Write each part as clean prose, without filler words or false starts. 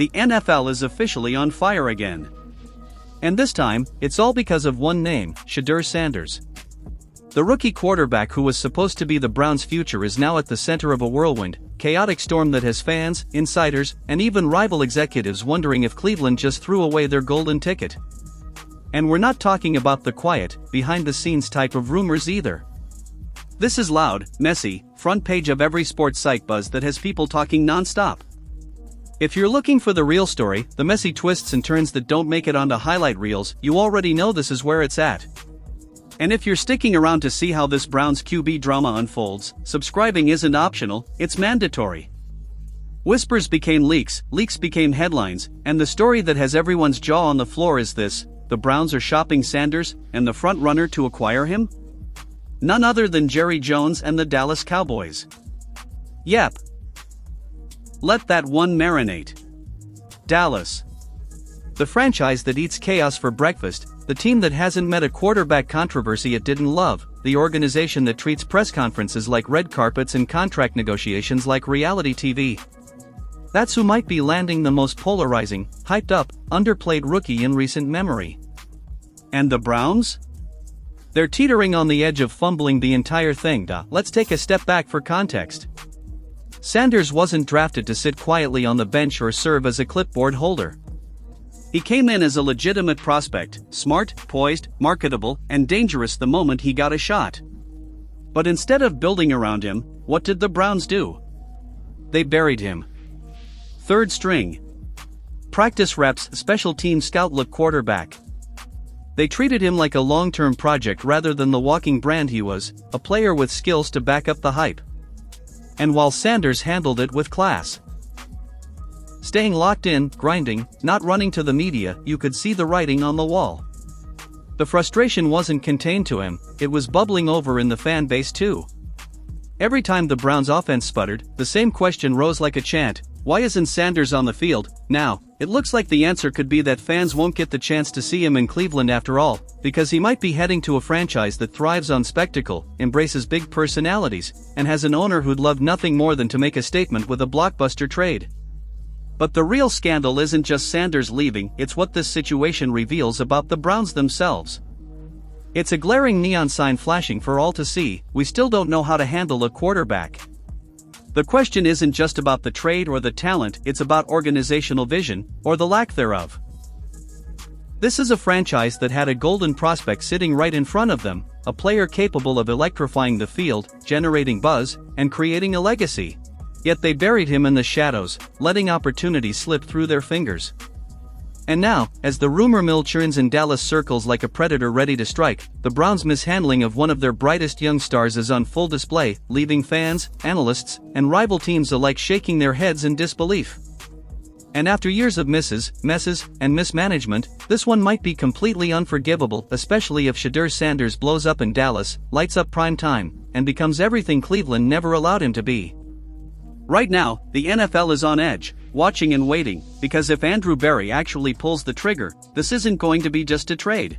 the NFL is officially on fire again. And this time, it's all because of one name, Shedeur Sanders. The rookie quarterback who was supposed to be the Browns' future is now at the center of a whirlwind, chaotic storm that has fans, insiders, and even rival executives wondering if Cleveland just threw away their golden ticket. And we're not talking about the quiet, behind-the-scenes type of rumors either. This is loud, messy, front page of every sports site buzz that has people talking non-stop. If you're looking for the real story, the messy twists and turns that don't make it onto highlight reels, you already know this is where it's at. And if you're sticking around to see how this Browns QB drama unfolds, subscribing isn't optional, it's mandatory. Whispers became leaks, leaks became headlines, and the story that has everyone's jaw on the floor is this: the Browns are shopping Sanders, and the front runner to acquire him? None other than Jerry Jones and the Dallas Cowboys. Yep. Let that one marinate. Dallas. The franchise that eats chaos for breakfast, the team that hasn't met a quarterback controversy it didn't love, the organization that treats press conferences like red carpets and contract negotiations like reality TV. That's who might be landing the most polarizing, hyped-up, underplayed rookie in recent memory. And the Browns? They're teetering on the edge of fumbling the entire thing. Let's take a step back for context. Sanders wasn't drafted to sit quietly on the bench or serve as a clipboard holder. He came in as a legitimate prospect, smart, poised, marketable, and dangerous the moment he got a shot. But instead of building around him, what did the Browns do? They buried him. Third string. Practice reps, special team scout look quarterback. They treated him like a long-term project rather than the walking brand he was, a player with skills to back up the hype. And while Sanders handled it with class, staying locked in, grinding, not running to the media, you could see the writing on the wall. The frustration wasn't contained to him, it was bubbling over in the fan base too. Every time the Browns' offense sputtered, the same question rose like a chant: why isn't Sanders on the field? Now, it looks like the answer could be that fans won't get the chance to see him in Cleveland after all, because he might be heading to a franchise that thrives on spectacle, embraces big personalities, and has an owner who'd love nothing more than to make a statement with a blockbuster trade. But the real scandal isn't just Sanders leaving, it's what this situation reveals about the Browns themselves. It's a glaring neon sign flashing for all to see: we still don't know how to handle a quarterback. The question isn't just about the trade or the talent, it's about organizational vision, or the lack thereof. This is a franchise that had a golden prospect sitting right in front of them, a player capable of electrifying the field, generating buzz, and creating a legacy. Yet they buried him in the shadows, letting opportunities slip through their fingers. And now, as the rumor mill churns in Dallas circles like a predator ready to strike, the Browns' mishandling of one of their brightest young stars is on full display, leaving fans, analysts, and rival teams alike shaking their heads in disbelief. And after years of misses, messes, and mismanagement, this one might be completely unforgivable, especially if Shedeur Sanders blows up in Dallas, lights up prime time, and becomes everything Cleveland never allowed him to be. Right now, the NFL is on edge, watching and waiting, because if Andrew Berry actually pulls the trigger, this isn't going to be just a trade.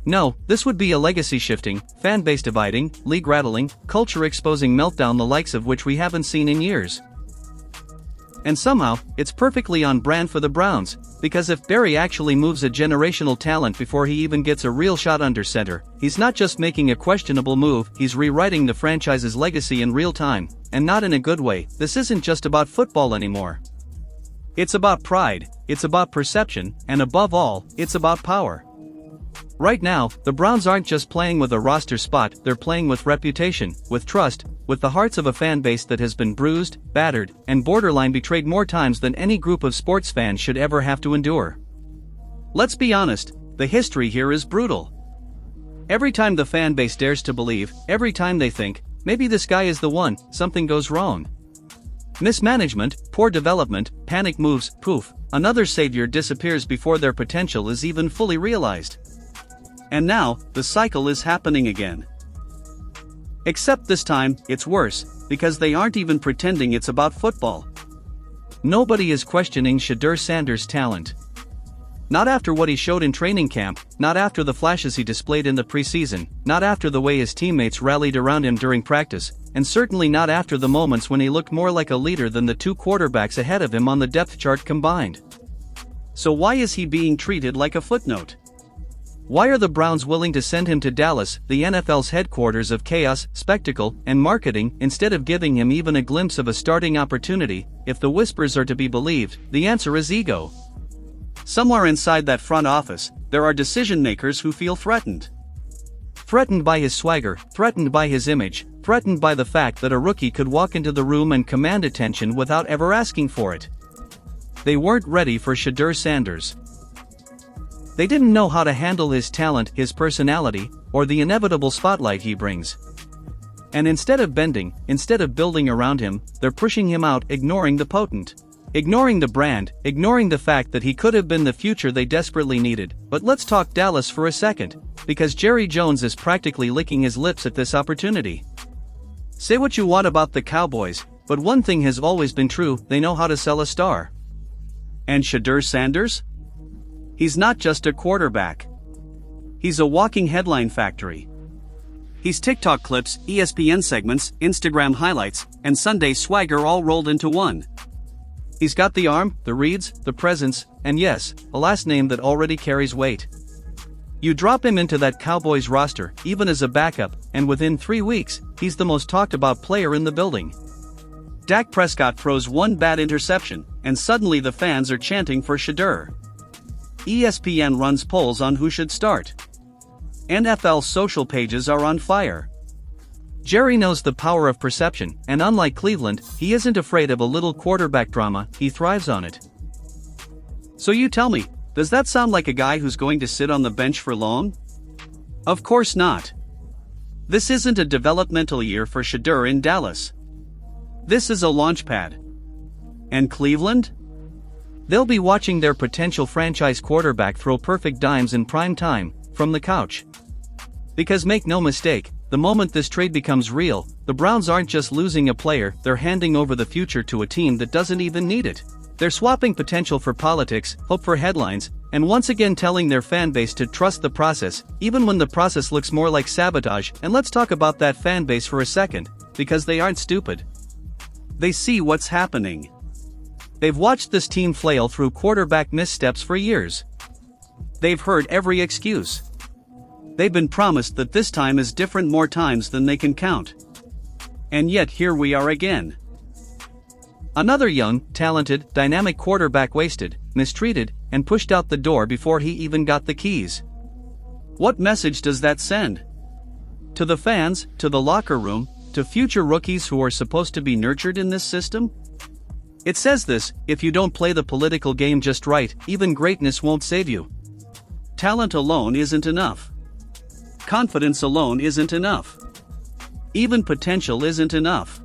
No, this would be a legacy-shifting, fan-base dividing, league-rattling, culture-exposing meltdown the likes of which we haven't seen in years. And somehow, it's perfectly on brand for the Browns, because if Berry actually moves a generational talent before he even gets a real shot under center, he's not just making a questionable move, he's rewriting the franchise's legacy in real time, and not in a good way. This isn't just about football anymore. It's about pride, it's about perception, and above all, it's about power. Right now, the Browns aren't just playing with a roster spot, they're playing with reputation, with trust, with the hearts of a fan base that has been bruised, battered, and borderline betrayed more times than any group of sports fans should ever have to endure. Let's be honest, the history here is brutal. Every time the fan base dares to believe, every time they think, maybe this guy is the one, something goes wrong. Mismanagement, poor development, panic moves, poof, another savior disappears before their potential is even fully realized. And now, the cycle is happening again. Except this time, it's worse, because they aren't even pretending it's about football. Nobody is questioning Shedeur Sanders' talent. Not after what he showed in training camp, not after the flashes he displayed in the preseason, not after the way his teammates rallied around him during practice, and certainly not after the moments when he looked more like a leader than the two quarterbacks ahead of him on the depth chart combined. So why is he being treated like a footnote? Why are the Browns willing to send him to Dallas, the NFL's headquarters of chaos, spectacle, and marketing, instead of giving him even a glimpse of a starting opportunity? If the whispers are to be believed, the answer is ego. Somewhere inside that front office, there are decision-makers who feel threatened. Threatened by his swagger, threatened by his image, threatened by the fact that a rookie could walk into the room and command attention without ever asking for it. They weren't ready for Shedeur Sanders. They didn't know how to handle his talent, his personality, or the inevitable spotlight he brings. And instead of bending, instead of building around him, they're pushing him out, ignoring the potent. Ignoring the brand, ignoring the fact that he could have been the future they desperately needed. But let's talk Dallas for a second, because Jerry Jones is practically licking his lips at this opportunity. Say what you want about the Cowboys, but one thing has always been true: they know how to sell a star. And Shedeur Sanders? He's not just a quarterback. He's a walking headline factory. He's TikTok clips, ESPN segments, Instagram highlights, and Sunday swagger all rolled into one. He's got the arm, the reads, the presence, and yes, a last name that already carries weight. You drop him into that Cowboys roster, even as a backup, and within 3 weeks, he's the most talked about player in the building. Dak Prescott throws one bad interception, and suddenly the fans are chanting for Shedeur. ESPN runs polls on who should start. NFL social pages are on fire. Jerry knows the power of perception, and unlike Cleveland, he isn't afraid of a little quarterback drama, he thrives on it. So you tell me, does that sound like a guy who's going to sit on the bench for long? Of course not. This isn't a developmental year for Shedeur in Dallas. This is a launchpad. And Cleveland? They'll be watching their potential franchise quarterback throw perfect dimes in prime time, from the couch. Because make no mistake, the moment this trade becomes real, the Browns aren't just losing a player, they're handing over the future to a team that doesn't even need it. They're swapping potential for politics, hope for headlines, and once again telling their fan base to trust the process, even when the process looks more like sabotage. And let's talk about that fan base for a second, because they aren't stupid. They see what's happening. They've watched this team flail through quarterback missteps for years. They've heard every excuse. They've been promised that this time is different more times than they can count. And yet here we are again. Another young, talented, dynamic quarterback wasted, mistreated, and pushed out the door before he even got the keys. What message does that send? To the fans, to the locker room, to future rookies who are supposed to be nurtured in this system? It says this: if you don't play the political game just right, even greatness won't save you. Talent alone isn't enough. Confidence alone isn't enough. Even potential isn't enough.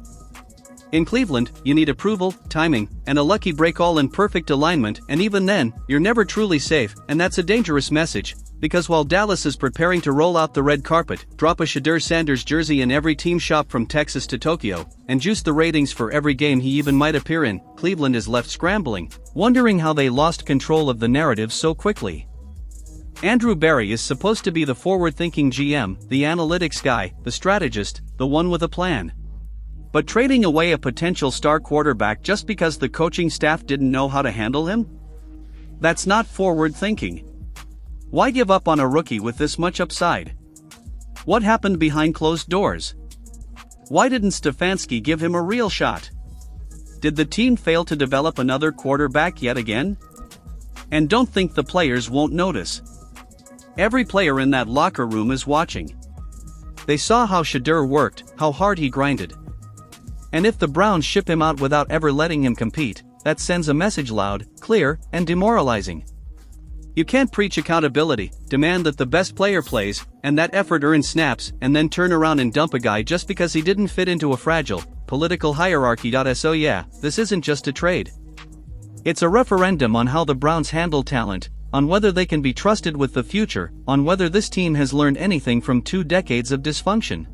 In Cleveland, you need approval, timing, and a lucky break all in perfect alignment, and even then, you're never truly safe, and that's a dangerous message, because while Dallas is preparing to roll out the red carpet, drop a Shedeur Sanders jersey in every team shop from Texas to Tokyo, and juice the ratings for every game he even might appear in, Cleveland is left scrambling, wondering how they lost control of the narrative so quickly. Andrew Berry is supposed to be the forward-thinking GM, the analytics guy, the strategist, the one with a plan. But trading away a potential star quarterback just because the coaching staff didn't know how to handle him? That's not forward thinking. Why give up on a rookie with this much upside? What happened behind closed doors? Why didn't Stefanski give him a real shot? Did the team fail to develop another quarterback yet again? And don't think the players won't notice. Every player in that locker room is watching. They saw how Shedeur worked, how hard he grinded. And if the Browns ship him out without ever letting him compete, that sends a message loud, clear, and demoralizing. You can't preach accountability, demand that the best player plays, and that effort earns snaps, and then turn around and dump a guy just because he didn't fit into a fragile, political hierarchy. So yeah, this isn't just a trade. It's a referendum on how the Browns handle talent, on whether they can be trusted with the future, on whether this team has learned anything from 2 decades of dysfunction.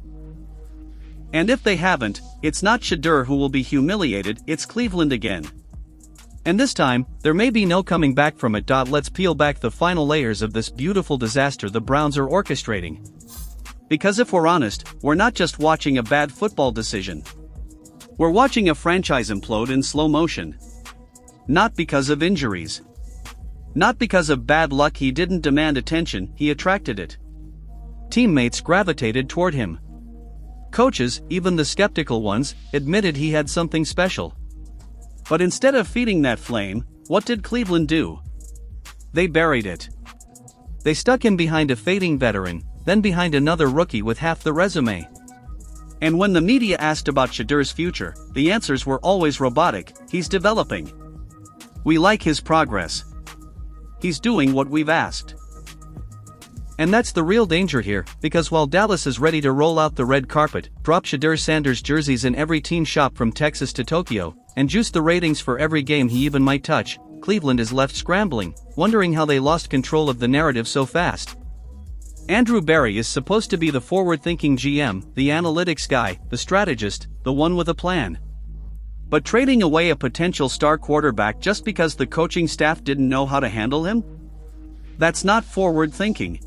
And if they haven't, it's not Shedeur who will be humiliated, it's Cleveland again. And this time, there may be no coming back from it. Let's peel back the final layers of this beautiful disaster the Browns are orchestrating. Because if we're honest, we're not just watching a bad football decision. We're watching a franchise implode in slow motion. Not because of injuries. Not because of bad luck. He didn't demand attention, he attracted it. Teammates gravitated toward him. Coaches, even the skeptical ones, admitted he had something special. But instead of feeding that flame, what did Cleveland do? They buried it. They stuck him behind a fading veteran, then behind another rookie with half the resume. And when the media asked about Shedeur's future, the answers were always robotic. He's developing. We like his progress. He's doing what we've asked. And that's the real danger here, because while Dallas is ready to roll out the red carpet, drop Shedeur Sanders jerseys in every team shop from Texas to Tokyo, and juice the ratings for every game he even might touch, Cleveland is left scrambling, wondering how they lost control of the narrative so fast. Andrew Berry is supposed to be the forward-thinking GM, the analytics guy, the strategist, the one with a plan. But trading away a potential star quarterback just because the coaching staff didn't know how to handle him? That's not forward thinking.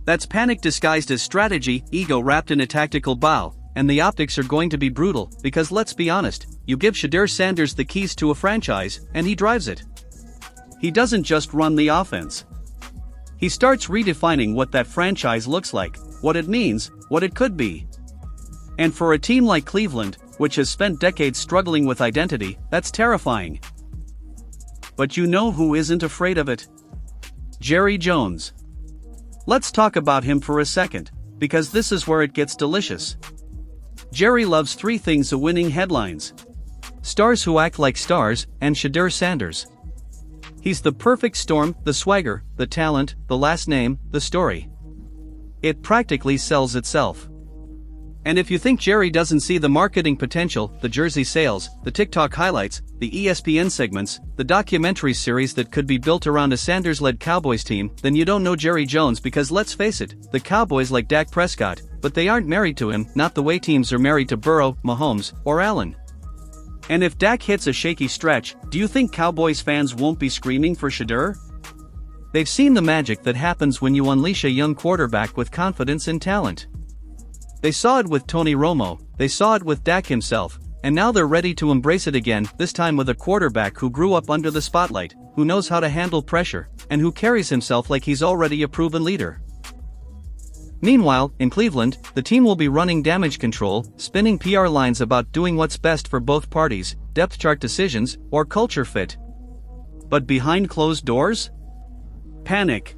That's panic disguised as strategy, ego wrapped in a tactical bow, and the optics are going to be brutal, because let's be honest, you give Shedeur Sanders the keys to a franchise, and he drives it. He doesn't just run the offense. He starts redefining what that franchise looks like, what it means, what it could be. And for a team like Cleveland, which has spent decades struggling with identity, that's terrifying. But you know who isn't afraid of it? Jerry Jones. Let's talk about him for a second, because this is where it gets delicious. Jerry loves three things: winning headlines, stars who act like stars, and Shedeur Sanders. He's the perfect storm: the swagger, the talent, the last name, the story. It practically sells itself. And if you think Jerry doesn't see the marketing potential, the jersey sales, the TikTok highlights, the ESPN segments, the documentary series that could be built around a Sanders-led Cowboys team, then you don't know Jerry Jones, because let's face it, the Cowboys like Dak Prescott, but they aren't married to him, not the way teams are married to Burrow, Mahomes, or Allen. And if Dak hits a shaky stretch, do you think Cowboys fans won't be screaming for Shedeur? They've seen the magic that happens when you unleash a young quarterback with confidence and talent. They saw it with Tony Romo, they saw it with Dak himself, and now they're ready to embrace it again, this time with a quarterback who grew up under the spotlight, who knows how to handle pressure, and who carries himself like he's already a proven leader. Meanwhile, in Cleveland, the team will be running damage control, spinning PR lines about doing what's best for both parties, depth chart decisions, or culture fit. But behind closed doors? Panic.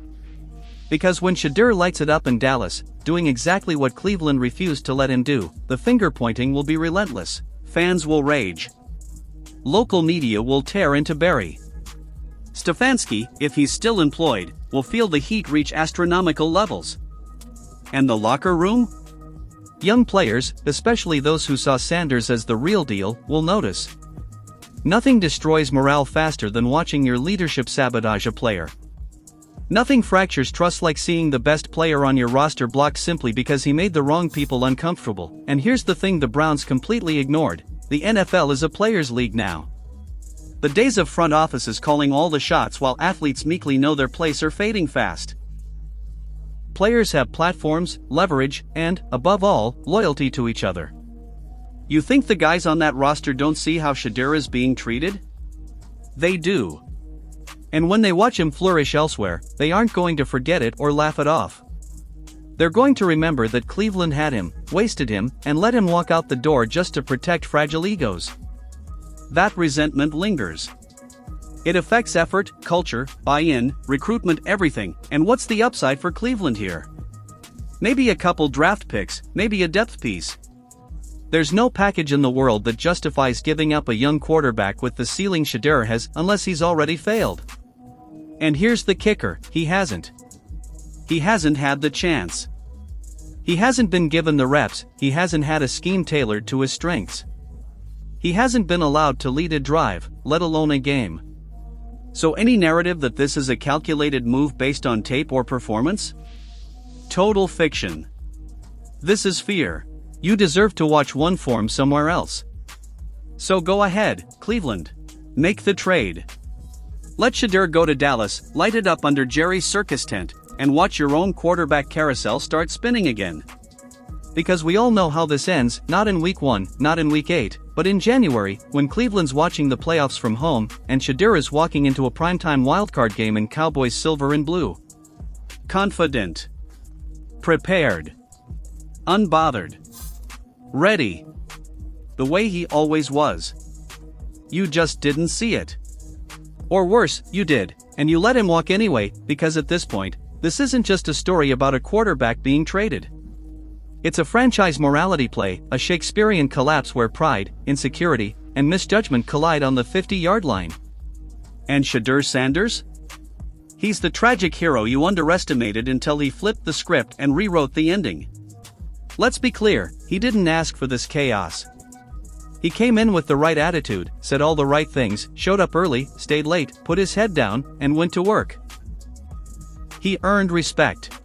Because when Shedeur lights it up in Dallas, doing exactly what Cleveland refused to let him do, the finger-pointing will be relentless. Fans will rage. Local media will tear into Berry. Stefanski, if he's still employed, will feel the heat reach astronomical levels. And the locker room? Young players, especially those who saw Sanders as the real deal, will notice. Nothing destroys morale faster than watching your leadership sabotage a player. Nothing fractures trust like seeing the best player on your roster blocked simply because he made the wrong people uncomfortable. And here's the thing the Browns completely ignored: the NFL is a players' league now. The days of front offices calling all the shots while athletes meekly know their place are fading fast. Players have platforms, leverage, and, above all, loyalty to each other. You think the guys on that roster don't see how Shedeur is being treated? They do. And when they watch him flourish elsewhere, they aren't going to forget it or laugh it off. They're going to remember that Cleveland had him, wasted him, and let him walk out the door just to protect fragile egos. That resentment lingers. It affects effort, culture, buy-in, recruitment, everything. And what's the upside for Cleveland here? Maybe a couple draft picks, maybe a depth piece. There's no package in the world that justifies giving up a young quarterback with the ceiling Shedeur has, unless he's already failed. And here's the kicker: he hasn't. He hasn't had the chance. He hasn't been given the reps, he hasn't had a scheme tailored to his strengths. He hasn't been allowed to lead a drive, let alone a game. So any narrative that this is a calculated move based on tape or performance? Total fiction. This is fear. You deserve to watch one form somewhere else. So go ahead, Cleveland. Make the trade. Let Shedeur go to Dallas, light it up under Jerry's circus tent, and watch your own quarterback carousel start spinning again. Because we all know how this ends, not in week 1, not in week 8, but in January, when Cleveland's watching the playoffs from home, and Shedeur is walking into a primetime wildcard game in Cowboys silver and blue. Confident. Prepared. Unbothered. Ready. The way he always was. You just didn't see it. Or worse, you did, and you let him walk anyway, because at this point, this isn't just a story about a quarterback being traded. It's a franchise morality play, a Shakespearean collapse where pride, insecurity, and misjudgment collide on the 50-yard line. And Shedeur Sanders? He's the tragic hero you underestimated until he flipped the script and rewrote the ending. Let's be clear, he didn't ask for this chaos. He came in with the right attitude, said all the right things, showed up early, stayed late, put his head down, and went to work. He earned respect.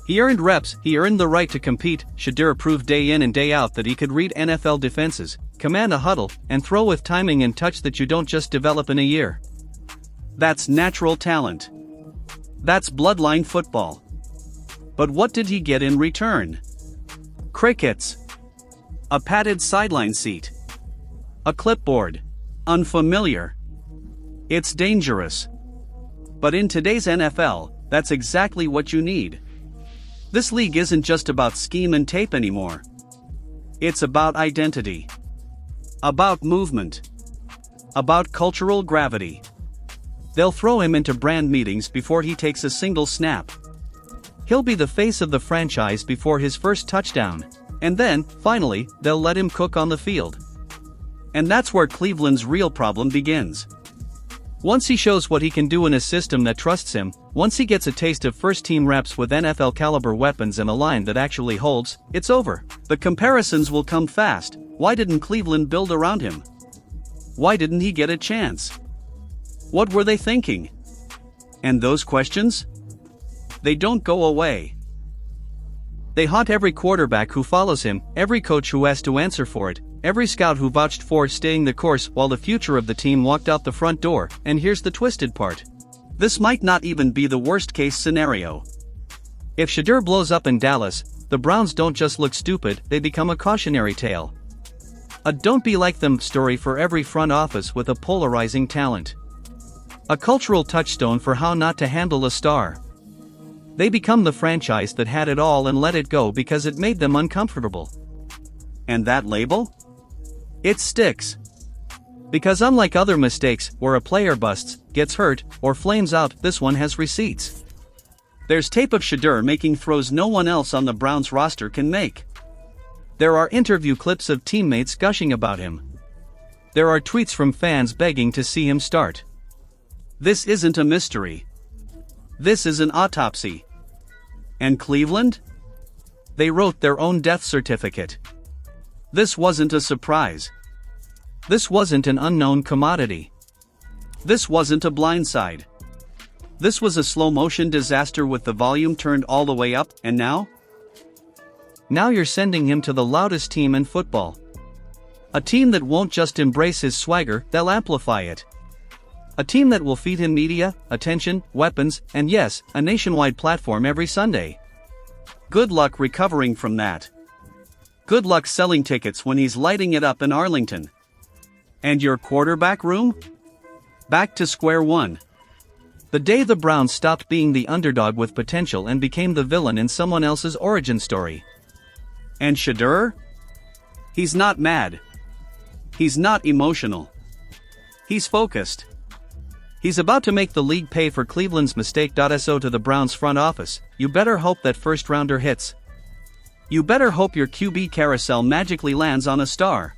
He earned reps, he earned the right to compete. Shedeur proved day in and day out that he could read NFL defenses, command a huddle, and throw with timing and touch that you don't just develop in a year. That's natural talent. That's bloodline football. But what did he get in return? Crickets. A padded sideline seat. A clipboard. Unfamiliar. It's dangerous. But in today's NFL, that's exactly what you need. This league isn't just about scheme and tape anymore. It's about identity. About movement. About cultural gravity. They'll throw him into brand meetings before he takes a single snap. He'll be the face of the franchise before his first touchdown. And then, finally, they'll let him cook on the field. And that's where Cleveland's real problem begins. Once he shows what he can do in a system that trusts him, once he gets a taste of first-team reps with NFL-caliber weapons and a line that actually holds, it's over. The comparisons will come fast. Why didn't Cleveland build around him? Why didn't he get a chance? What were they thinking? And those questions? They don't go away. They haunt every quarterback who follows him, every coach who has to answer for it, every scout who vouched for staying the course while the future of the team walked out the front door. And here's the twisted part. This might not even be the worst-case scenario. If Shedeur blows up in Dallas, the Browns don't just look stupid, they become a cautionary tale. A don't-be-like-them story for every front office with a polarizing talent. A cultural touchstone for how not to handle a star. They become the franchise that had it all and let it go because it made them uncomfortable. And that label? It sticks. Because unlike other mistakes, where a player busts, gets hurt, or flames out, this one has receipts. There's tape of Shedeur making throws no one else on the Browns roster can make. There are interview clips of teammates gushing about him. There are tweets from fans begging to see him start. This isn't a mystery. This is an autopsy. And Cleveland? They wrote their own death certificate. This wasn't a surprise. This wasn't an unknown commodity. This wasn't a blindside. This was a slow-motion disaster with the volume turned all the way up, and now? Now you're sending him to the loudest team in football. A team that won't just embrace his swagger, they'll amplify it. A team that will feed him media, attention, weapons, and yes, a nationwide platform every Sunday. Good luck recovering from that. Good luck selling tickets when he's lighting it up in Arlington. And your quarterback room? Back to square one. The day the Browns stopped being the underdog with potential and became the villain in someone else's origin story. And Shedeur? He's not mad. He's not emotional. He's focused. He's about to make the league pay for Cleveland's mistake. So to the Browns front office, you better hope that first rounder hits. You better hope your QB carousel magically lands on a star.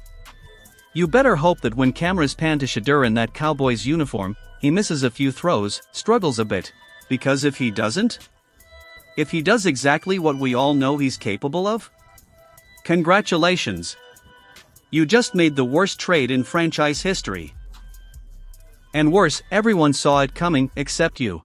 You better hope that when cameras pan to Shedeur in that Cowboys uniform, he misses a few throws, struggles a bit. Because if he doesn't? If he does exactly what we all know he's capable of? Congratulations. You just made the worst trade in franchise history. And worse, everyone saw it coming, except you.